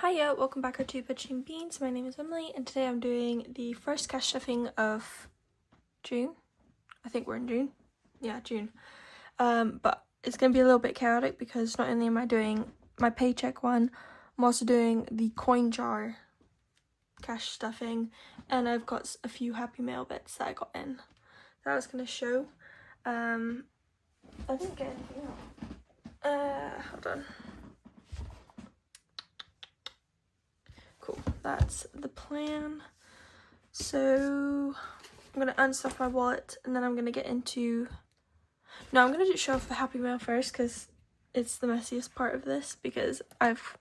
Hiya, welcome back to Pitching Beans. My name is Emily and today I'm doing the first cash stuffing of June. I think we're in June. Yeah, June. But it's going to be a little bit chaotic because not only am I doing my paycheck one, I'm also doing the coin jar cash stuffing, and I've got a few Happy Mail bits that I got in that I was going to show. I didn't get anything else. Hold on. Cool, that's the plan. So I'm going to unstuff my wallet and then I'm going to get into... No, I'm going to just show off the Happy Mail first because it's the messiest part of this because I've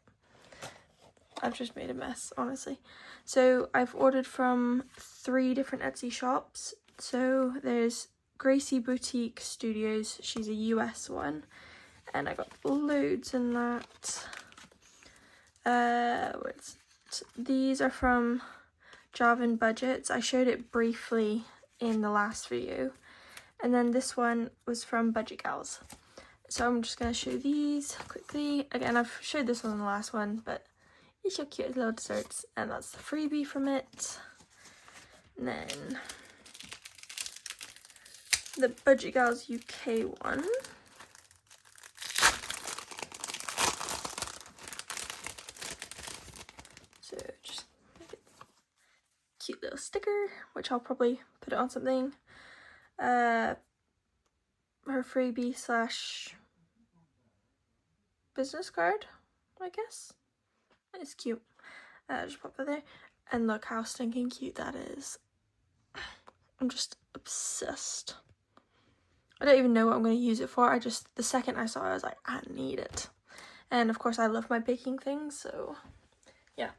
just made a mess, honestly. So I've ordered from 3 different Etsy shops. So there's Gracie Boutique Studios, she's a US one, and I got loads in that. These are from Javan Budgets. I showed it briefly in the last video. And then this one was from Budget Gals. So I'm just going to show these quickly. Again, I've showed this one in the last one, but it's so cute, little desserts. And that's the freebie from it. And then the Budget Gals UK one. So just make it a cute little sticker, which I'll probably put it on something. Her freebie slash business card, I guess. It's cute. Just pop that there. And look how stinking cute that is. I'm just obsessed. I don't even know what I'm going to use it for. The second I saw it, I was like, I need it. And of course I love my baking things, so yeah.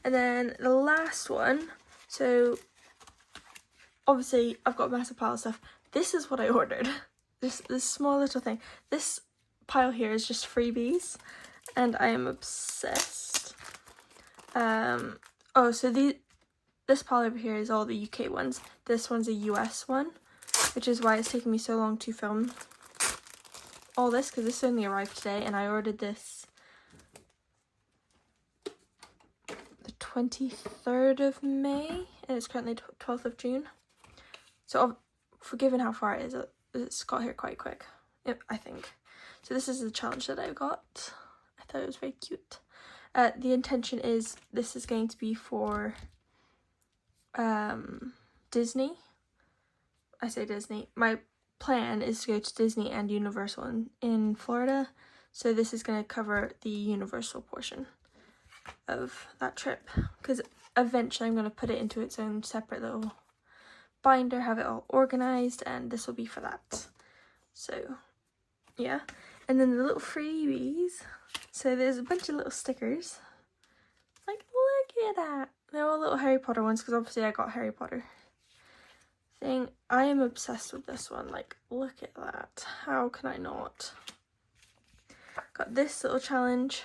And then the last one, so obviously I've got a massive pile of stuff. This is what I ordered. This small little thing. This pile here is just freebies and I am obsessed. So this pile over here is all the UK ones. This one's a US one, which is why it's taken me so long to film all this, because this only arrived today and I ordered this the 23rd of May and it's currently 12th of June. So forgiven how far it is, it's got here quite quick, I think. So this is the challenge that I got. I thought it was very cute. The intention is this is going to be for Disney. I say Disney. My plan is to go to Disney and Universal in Florida. So this is going to cover the Universal portion of that trip. Because eventually I'm going to put it into its own separate little binder, have it all organized, and this will be for that. So yeah. And then the little freebies. So there's a bunch of little stickers. Like, look at that. They're all little Harry Potter ones because obviously I got Harry Potter thing. I am obsessed with this one. Like, look at that. How can I not? Got this little challenge,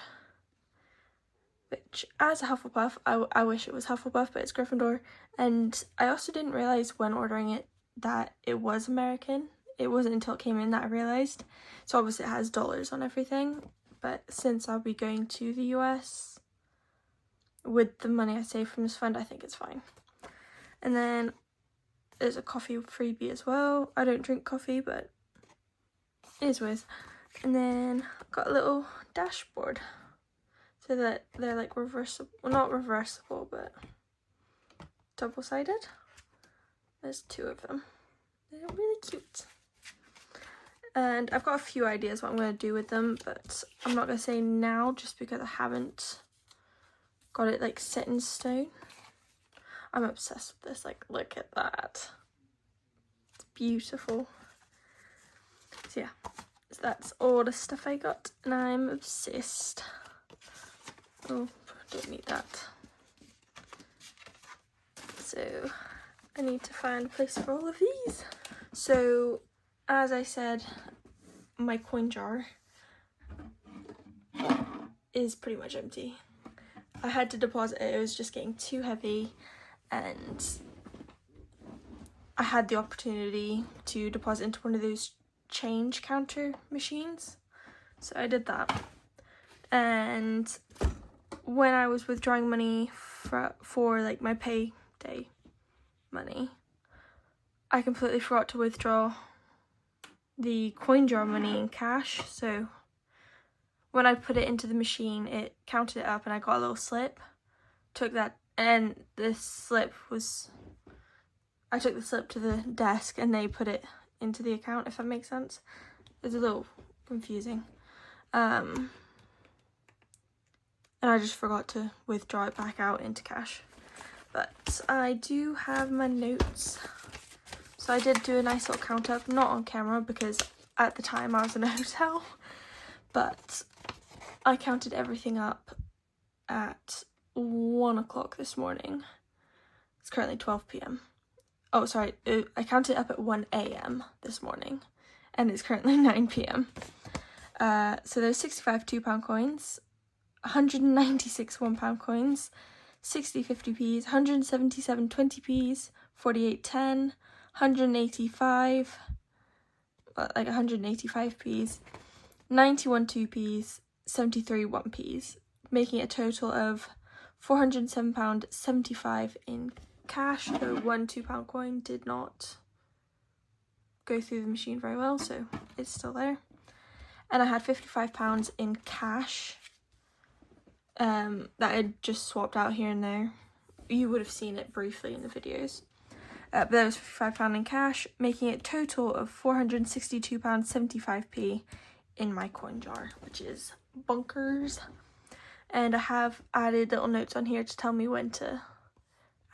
which as a Hufflepuff, I wish it was Hufflepuff, but it's Gryffindor. And I also didn't realize when ordering it that it was American. It wasn't until it came in that I realized. So obviously it has dollars on everything, but since I'll be going to the US with the money I save from this fund, I think it's fine. And then there's a coffee freebie as well. I don't drink coffee, but it is with. And then I've got a little dashboard so that they're like reversible, well, not reversible, but double-sided. There's 2 of them. They're really cute. And I've got a few ideas what I'm going to do with them, but I'm not going to say now just because I haven't got it like set in stone. I'm obsessed with this. Like, look at that. It's beautiful. So yeah, so that's all the stuff I got and I'm obsessed. Oh, don't need that. So I need to find a place for all of these. So as I said, my coin jar is pretty much empty. I had to deposit it, it was just getting too heavy, and I had the opportunity to deposit into one of those change counter machines. So I did that. And when I was withdrawing money for like my payday money, I completely forgot to withdraw the coin jar money in cash. So when I put it into the machine, it counted it up and I got a little slip. Took that, and this slip was, I took the slip to the desk and they put it into the account, if that makes sense. It's a little confusing. And I just forgot to withdraw it back out into cash. But I do have my notes. So I did do a nice little count up, not on camera because at the time I was in a hotel, but I counted everything up at 1 o'clock this morning. It's currently 12 p.m. Oh, sorry, I counted up at 1 a.m. this morning, and it's currently 9 p.m. So there's 65 £2 coins, 196 £1 coins, 60 50p's, 177 20p's, 48 10, 185, like 185p's, 91 2p's, 73 1p's, making it a total of £407.75 in cash. So one £2 coin did not go through the machine very well, so it's still there. And I had £55 in cash that I just swapped out here and there. You would have seen it briefly in the videos. But there was £55 in cash, making it a total of £462.75p in my coin jar, which is bonkers. And I have added little notes on here to tell me when to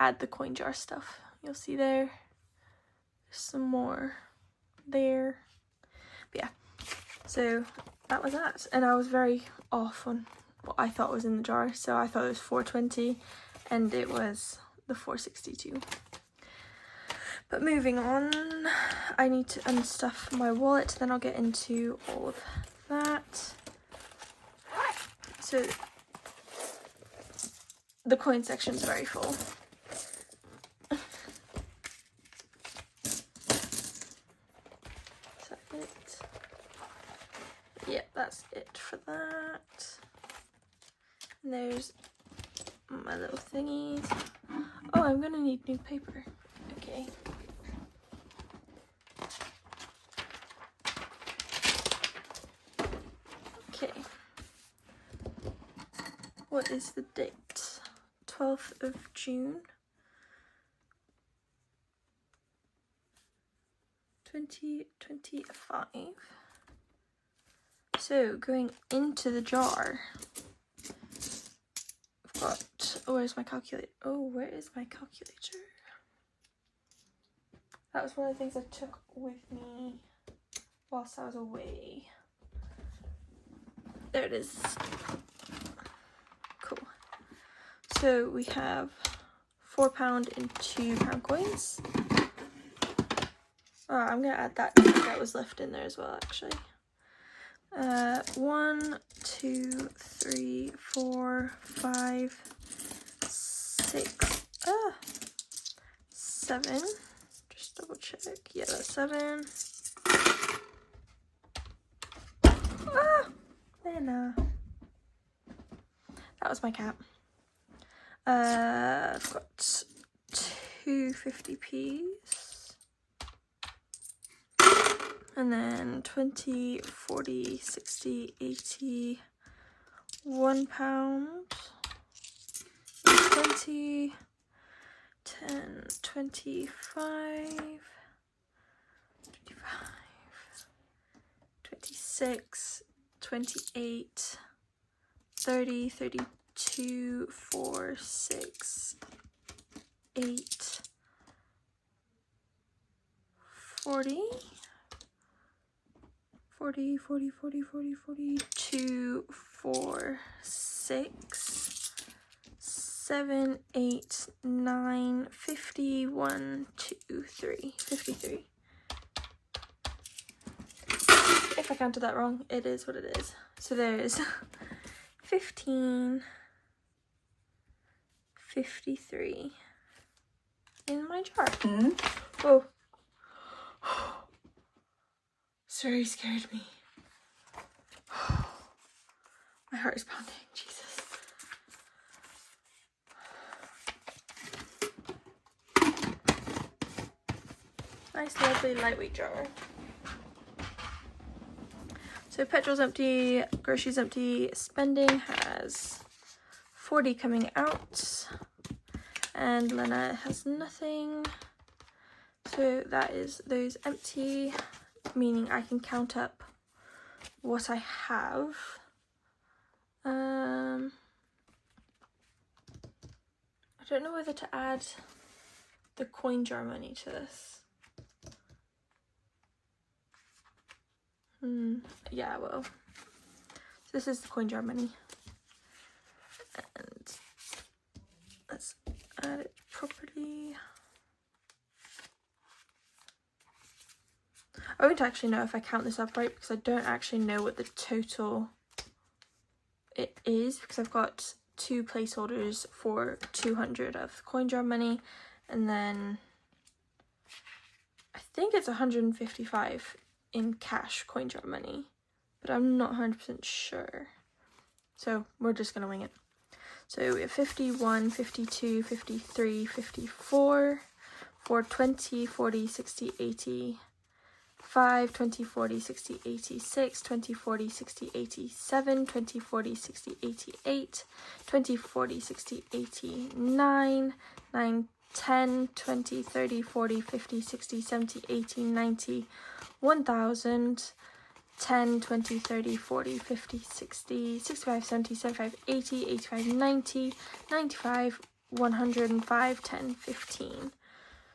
add the coin jar stuff. You'll see there's some more there. But yeah, so that was that. And I was very off on what I thought was in the jar. So I thought it was 420 and it was the 462. But moving on, I need to unstuff my wallet, then I'll get into all of that. So the coin section is very full. Is that it? Yeah, that's it for that. And there's my little thingies. Oh, I'm gonna need new paper. Okay. Okay. What is the date? 12th of June. 2025. So going into the jar, I've got, oh, where's my calculator? Oh, where is my calculator? That was one of the things I took with me whilst I was away. There it is. Cool. So we have £4 and £2 coins. Oh, I'm gonna add that that was left in there as well, actually. 1, 2, 3, 4, 5, 6, 7. Just double check. Yeah, that's 7. Lena. That was my cat. I've got 2 50p's. And then 20, 40, 60, 80, £1, 20, 10, 25, 26, 28, 30, 32, 4, 6, 8, 40, 40, 40, 40, 40, 42, 4, 6, 7, 8, 9, 50, 1, 2, 3, 53. If I counted that wrong, it is what it is. So there's 15, 53 in my jar. Whoa. Sorry, scared me. My heart is pounding, Jesus. Nice, lovely, lightweight jar. So petrol's empty, groceries empty, spending has 40 coming out, and Lena has nothing. So that is those empty, meaning I can count up what I have. I don't know whether to add the coin jar money to this. Yeah, I will. So this is the coin jar money. And let's add it properly. I won't actually know if I count this up right because I don't actually know what the total it is, because I've got 2 placeholders for 200 of coin jar money, and then I think it's 155 in cash coin jar money, but I'm not 100% sure. So we're just gonna wing it. So we have 51, 52, 53, 54, 4, 20, 40, 60, 80, 5, 20, 40, 60, 86, 20, 40, 60, 87, 20, 40, 60, 88, 20, 40, 60, 89, 9, 10, 20, 30, 40, 50, 60, 70, 80, 90, 1000, 10, 20, 30, 40, 50, 60, 65, 70, 75, 80, 85, 90, 95, 105, 10, 15.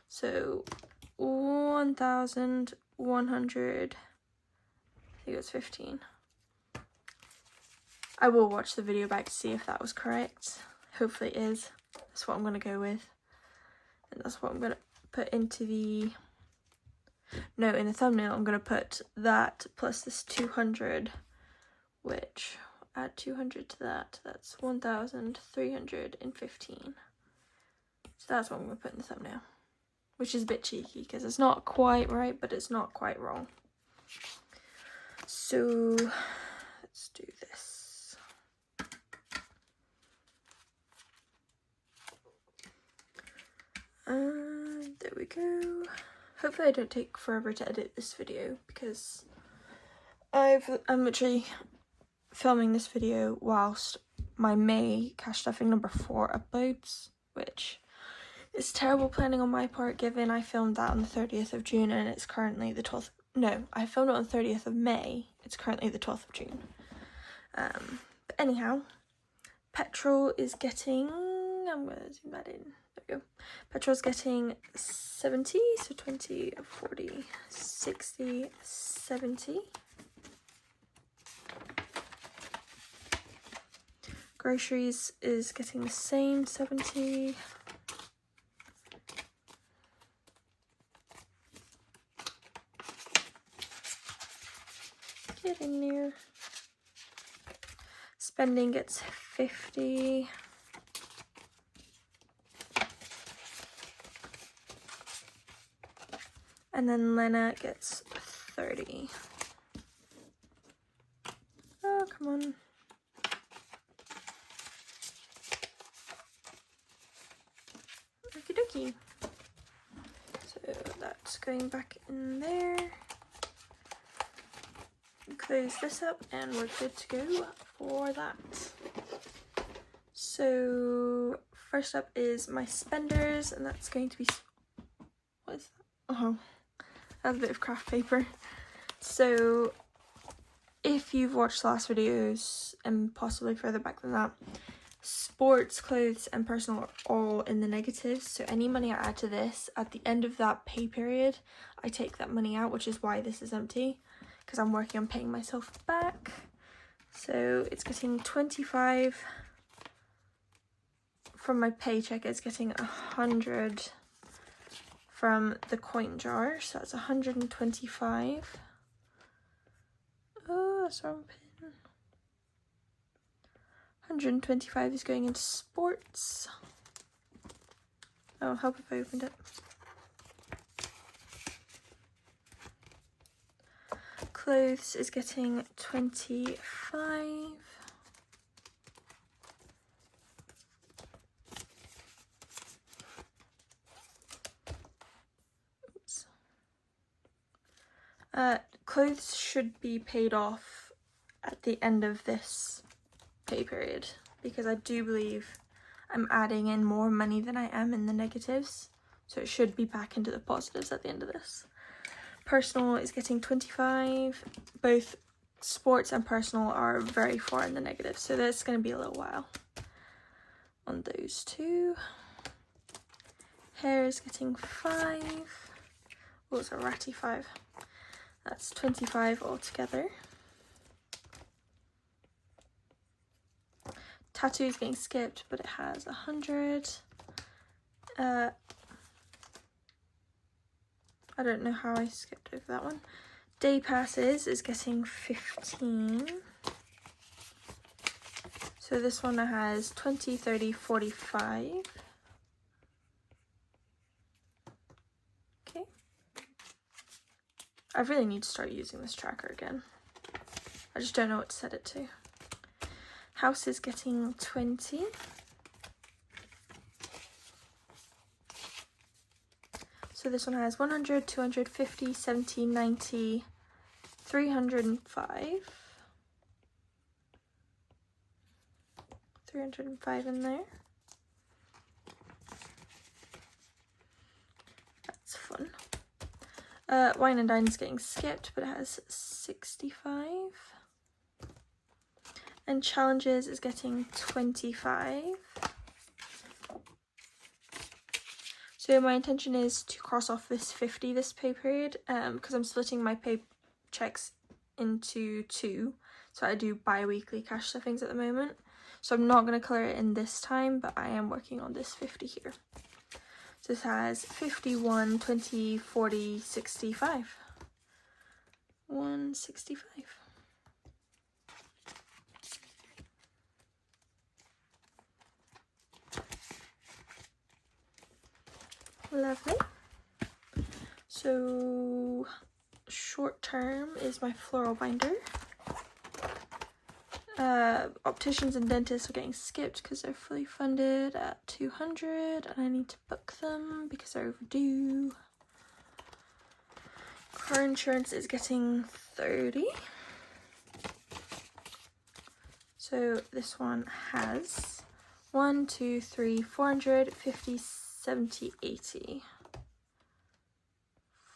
So 1100, I think it's 15. I will watch the video back to see if that was correct. Hopefully it is. That's what I'm going to go with. And that's what I'm going to put into the... No, in the thumbnail I'm going to put that plus this 200, which, add 200 to that, that's 1315. So that's what I'm going to put in the thumbnail, which is a bit cheeky because it's not quite right, but it's not quite wrong. So let's do this. There we go. Hopefully I don't take forever to edit this video because I'm literally filming this video whilst my May cash stuffing number 4 uploads, which is terrible planning on my part given I filmed that on the 30th of June and it's currently the 12th. No, I filmed it on the 30th of May. It's currently the 12th of June. But anyhow, petrol is getting, I'm going to zoom that in. There we go. Petrol's getting 70, so 20, 40, 60, 70. Groceries is getting the same, 70. Get in there. Spending gets 50. And then Lena gets 30. Oh, come on. Okie dokie. So that's going back in there. Close this up and we're good to go for that. So first up is my spenders, and that's going to be, what is that? Oh, that's a bit of craft paper. So if you've watched last videos and possibly further back than that, sports, clothes and personal are all in the negatives, so any money I add to this at the end of that pay period, I take that money out, which is why this is empty, because I'm working on paying myself back. So it's getting 25 from my paycheck, it's getting 100 from the coin jar, so that's 125. Oh, that's the wrong pin. 125 is going into sports. Oh, help if I opened it. Clothes is getting 25. Oops. Clothes should be paid off at the end of this pay period, because I do believe I'm adding in more money than I am in the negatives, so it should be back into the positives at the end of this. Personal is getting 25. Both sports and personal are very far in the negative, so there's going to be a little while on those two. Hair is getting 5. Oh, it's a ratty 5. That's 25 altogether. Tattoo is getting skipped, but it has 100. I don't know how I skipped over that one. Day passes is getting 15. So this one has 20, 30, 45. Okay. I really need to start using this tracker again. I just don't know what to set it to. House is getting 20. So this one has 100, 250, 70, 90, 305. 305 in there. That's fun. Wine and dine is getting skipped, but it has 65. And challenges is getting 25. So my intention is to cross off this 50 this pay period, because I'm splitting my paychecks into 2. So I do bi-weekly cash stuffings at the moment. So I'm not going to colour it in this time, but I am working on this 50 here. So this has 51, 20, 40, 65. 165. Lovely. So short term is my floral binder. Opticians and dentists are getting skipped because they're fully funded at 200, and I need to book them because they're overdue. Car insurance is getting 30. So this one has 1, 2, 3, 400, 50, 70, 80.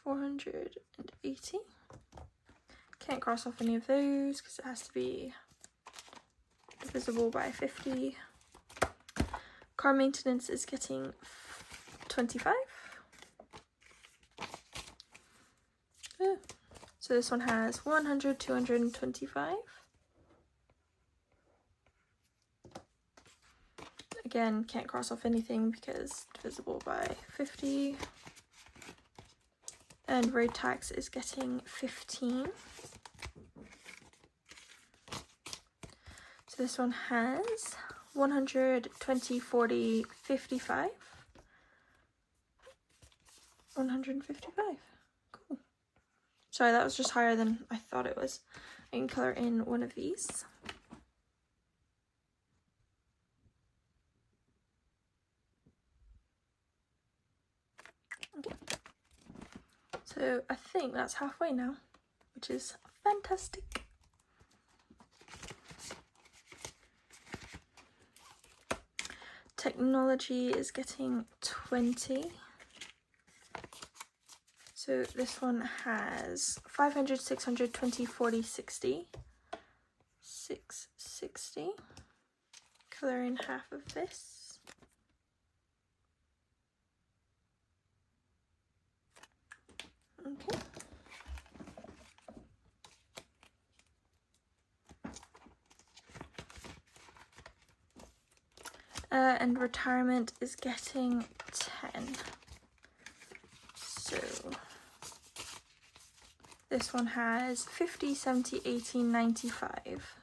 480. Can't cross off any of those because it has to be divisible by 50. Car maintenance is getting 25. Oh. So this one has 100, 225. Again, can't cross off anything because divisible by 50. And road tax is getting 15. So this one has 100, 20, 40, 55. 155. Cool. Sorry, that was just higher than I thought it was. I can color in one of these. Okay. So I think that's halfway now, which is fantastic. Technology is getting 20. So this one has 500, 600, 20, 40, 60. 660. Color in half of this. Okay. And retirement is getting 10. So this one has 50, 70, 80, 95.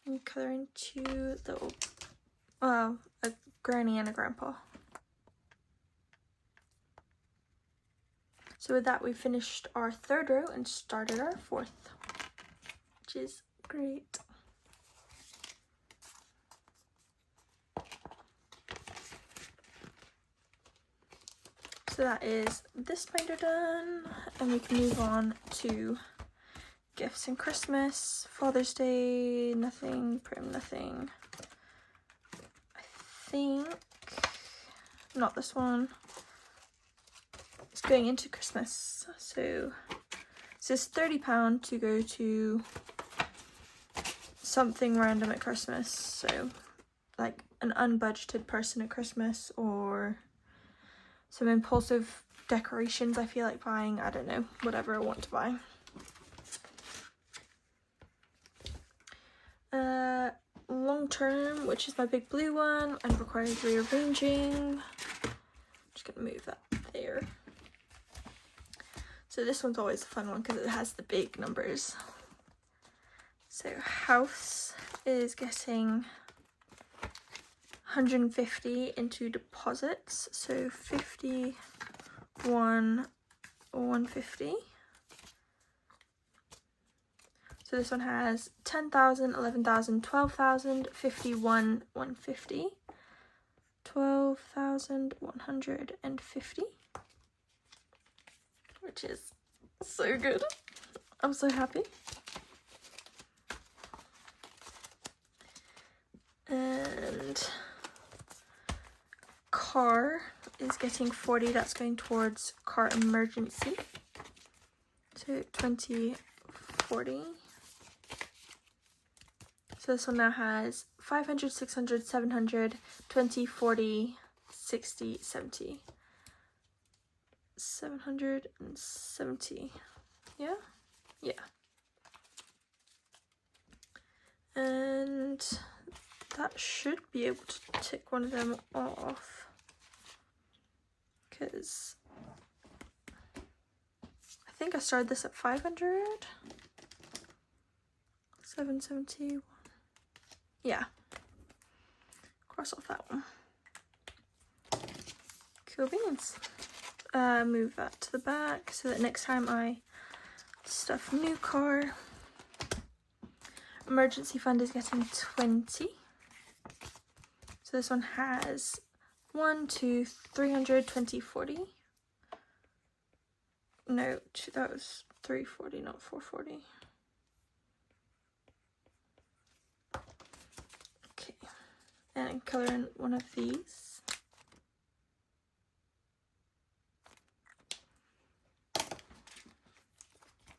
And color in 2 little, well, a granny and a grandpa. So with that, we finished our 3rd row and started our 4th, which is great. So So that is this binder done, and we can move on to gifts and Christmas. Father's Day, nothing. Prim, nothing. I think not this one. It's going into Christmas, so this is £30 to go to something random at Christmas. So like an unbudgeted person at Christmas, or some impulsive decorations I feel like buying. I don't know, whatever I want to buy. Long term, which is my big blue one, and requires rearranging. Just gonna move that there. So this one's always a fun one because it has the big numbers. So house is getting 150 into deposits, so 51, 150. So this one has 10,000, 11,000, 12,000, 51, 150, 12,150, which is so good. I'm so happy. And car is getting 40, that's going towards car emergency. So 20, 40. So this one now has 500, 600, 700, 20, 40, 60, 70. 770. Yeah? Yeah. And that should be able to tick one of them off, because I think I started this at 500. 771. Yeah. Cross off that one. Cool beans. Move that to the back so that next time I stuff new car. Emergency fund is getting 20. So this one has 1, 2, 300, 20, 40. No, that was 340, not 440. Okay, and color in one of these.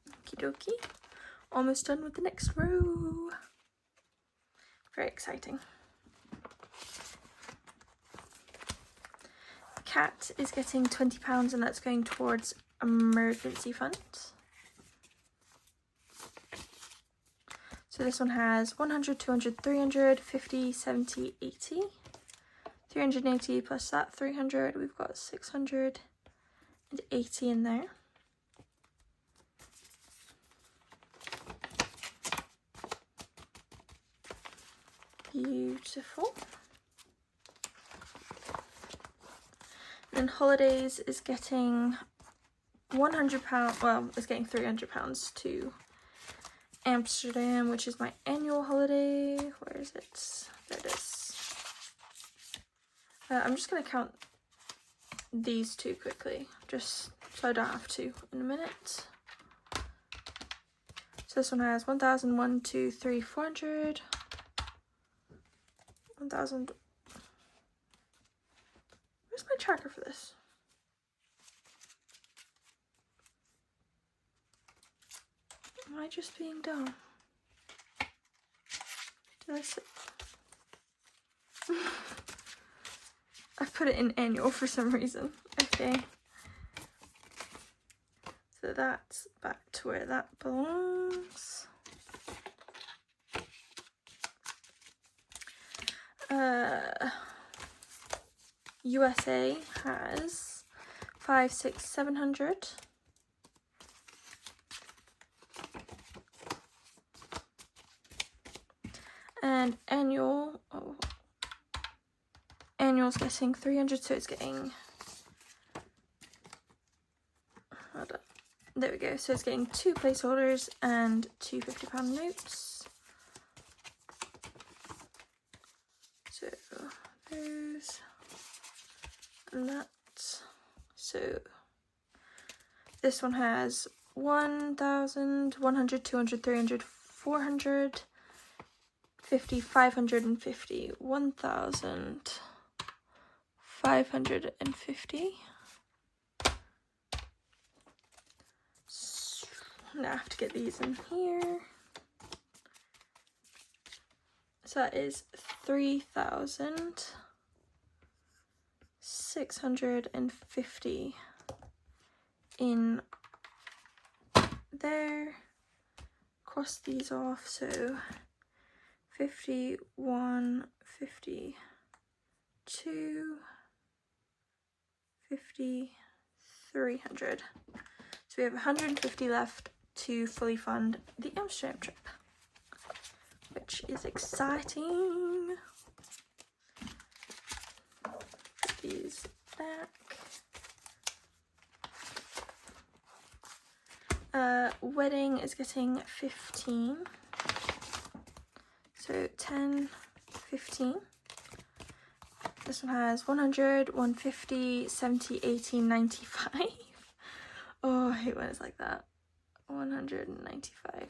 Okie dokie. Almost done with the next row. Very exciting. Cat is getting £20 and that's going towards emergency fund. So this one has 100, 200, 300, 50, 70, 80. 380 plus that 300, we've got 680 in there. Beautiful. And holidays is getting £100, well, it's getting £300 to Amsterdam, which is my annual holiday. Where is it? There it is. I'm just going to count these two quickly, just so I don't have to in a minute. So this one has 1,000, 1, 2, 3, 400. 1,000. Where's my tracker for this? Am I just being dumb? Did I say? I put it in annual for some reason. Okay. So that's back to where that belongs. USA has 5, 6, 700. And annual's getting 300, so it's getting, hold up, there we go, so it's getting 2 placeholders and 2 £50 notes. So those and that. So this one has 1,000, 100, 200, 300, 400, 50, 550, 1,550. So now I have to get these in here. So that is 3,650 in there. Cross these off, so 51, 52, 50, 300. So we have 150 left to fully fund the Amsterdam trip, which is exciting. Put these back. Wedding is getting 15. So 10, 15. This one has 100, 150, 70, 80, 95. Oh, I hate when it's like that. 195.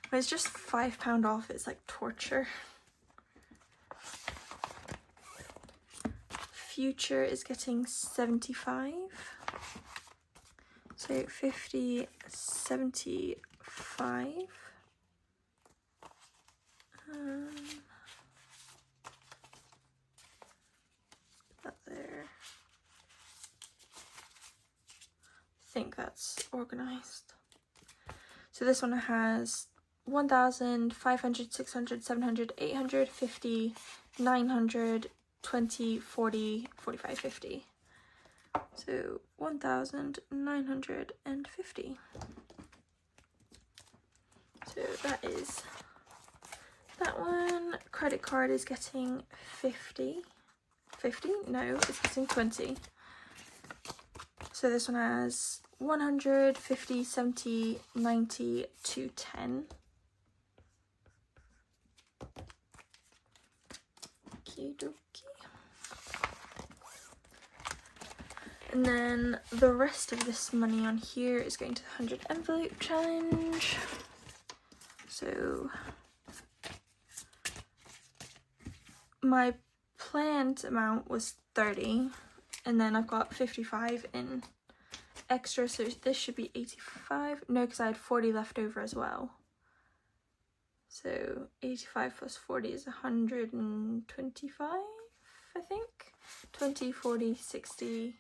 When it's just £5 off, it's like torture. Future is getting 75. So 50, 75. That there. I think that's organized. So this one has 1,000, 500, 600, 700, 800, 50, 900, 20, 40, 45, 50. So 1,950. So that is that one. Credit card is getting 50. 50? No, it's getting 20. So this one has 100, 50, 70, 90, 210. Okie dokie. And then the rest of this money on here is going to the 100 envelope challenge. So my planned amount was 30, and then I've got 55 in extra, so this should be 85. No, because I had 40 left over as well. So 85 plus 40 is 125, I think. 20, 40, 60,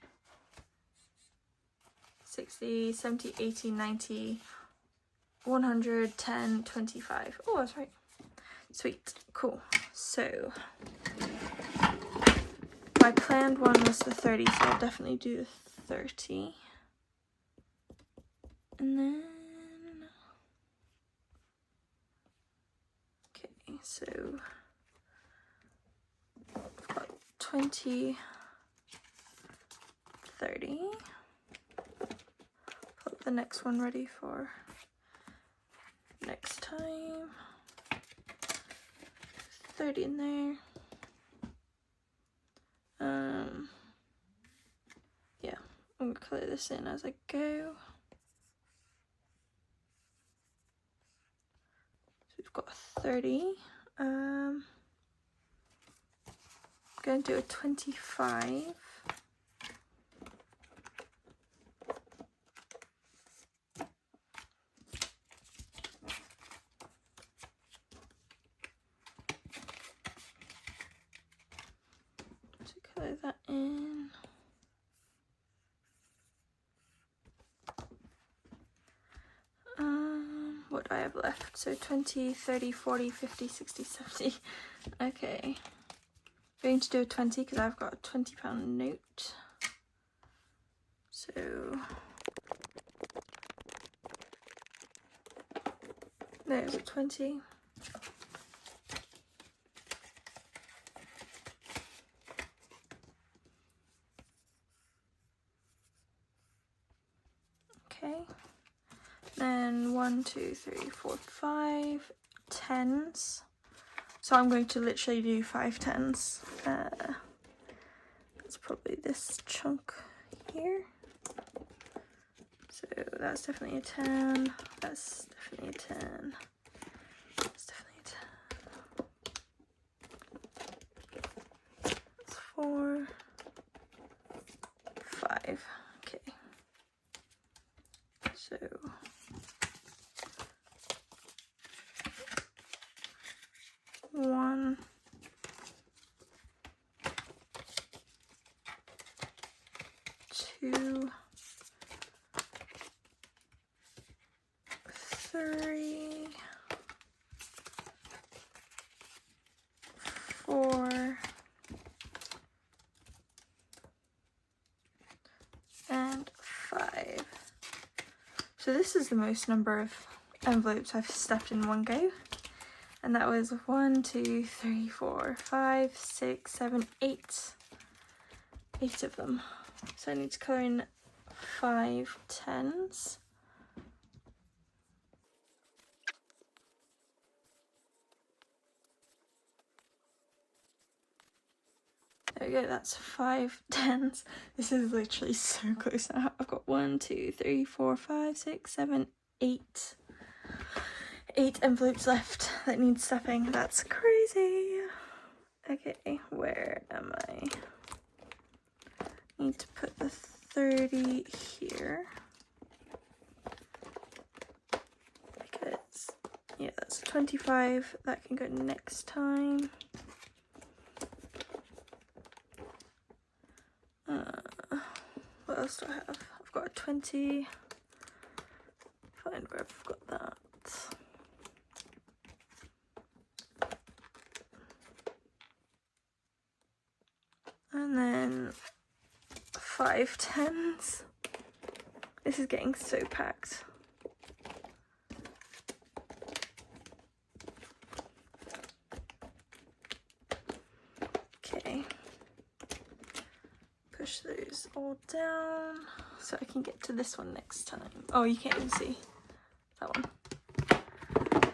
60, 70, 80, 90, 100, 10, 25. Oh, that's right. Sweet. Cool. So my planned one was the 30, so I'll definitely do the 30. And then, okay, so I've got 20, 30. Put the next one ready for next time. 30 in there. Yeah, I'm gonna color this in as I go. So we've got 30. I'm going to do a 25. So color that in. What do I have left? So 20, 30, 40, 50, 60, 70. Okay. I'm going to do a 20 because I've got a £20 note. So there's a 20. Okay. Then 1, 2, 3, 4, 5 10s. So I'm going to literally do 5 10s. That's probably this chunk here. So that's definitely a 10. That's definitely a 10. That's definitely a 10. That's 4, 5. Okay. So 1, 2, 3, 4, and 5. So this is the most number of envelopes I've stuffed in one go. And that was 1, 2, 3, 4, 5, 6, 7, 8. 8 of them. So I need to colour in 5 10s. There we go, that's 5 10s. This is literally so close now. I've got 1, 2, 3, 4, 5, 6, 7, 8. 8 envelopes left that need stuffing. That's crazy. Okay, where am I? Need to put the 30 here. Because, yeah, that's 25. That can go next time. What else do I have? I've got a 20. Find where I've got that. And then 5 10s. This is getting so packed. Okay. Push those all down so I can get to this one next time. Oh, you can't even see that one.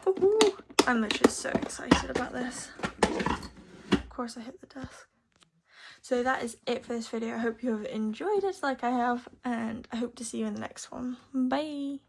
Woohoo! I'm literally so excited about this. Of course I hit the desk. So that is it for this video. I hope you have enjoyed it like I have, and I hope to see you in the next one. Bye!